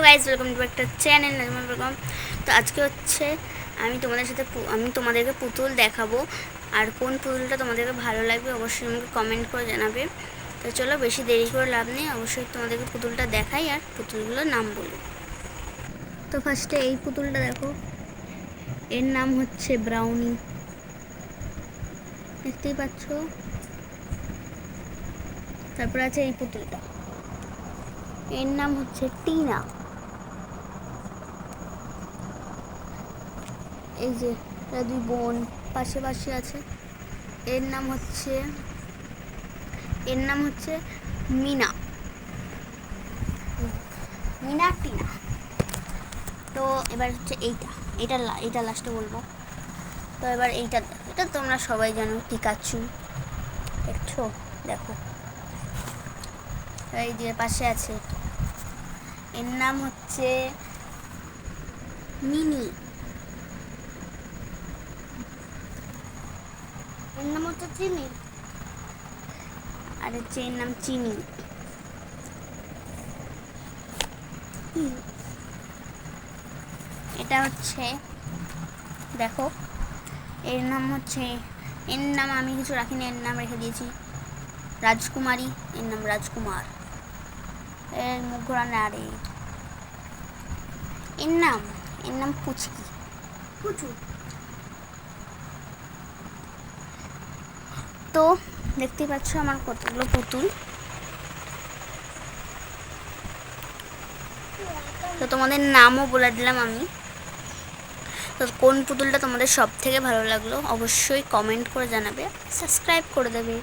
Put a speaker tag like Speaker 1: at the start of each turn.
Speaker 1: Guys, welcome to একটা channel Nazma Begum. তো আজকে হচ্ছে আমি তোমাদেরকে পুতুল দেখাবো। আর কোন পুতুলটা তোমাদেরকে ভালো লাগবে অবশ্যই আমাকে কমেন্ট করে জানাবে। তো চলো, বেশি দেরি করে লাভ নেই, অবশ্যই তোমাদেরকে পুতুলটা দেখাই আর পুতুলগুলোর নাম বলি। তো ফার্স্টে এই পুতুলটা দেখো, এর নাম হচ্ছে ব্রাউনি, দেখতেই পাচ্ছ। তারপর আছে এই পুতুলটা, এর নাম হচ্ছে টিনা। এই যে এরা দুই বোন পাশে পাশে আছে। এর নাম হচ্ছে মিনা, মিনা টিনা। তো এবার হচ্ছে এইটা লাস্টে বলবো। তো এবার এটা তোমরা সবাই জানো, পিকাচু। দেখছো, দেখো এই যে পাশে আছে, এর নাম হচ্ছে মিনি, এর নাম হচ্ছে চিনি, আর হচ্ছে এর নাম চিনি। এটা হচ্ছে দেখো, এর নাম আমি কিছু রাখিনি, এর নাম রেখে দিয়েছি রাজকুমারী, এর নাম রাজকুমার। এর মুখ ঘোরানো, আরে এর নাম পুচকি, পুচু। তো দেখতেই পাচ্ছ আমার কতগুলো পুতুল। তো তোমাদের নামও বলে দিলাম আমি। তো কোন পুতুলটা তোমাদের সব থেকে ভালো লাগলো অবশ্যই কমেন্ট করে জানাবে, সাবস্ক্রাইব করে দেবে।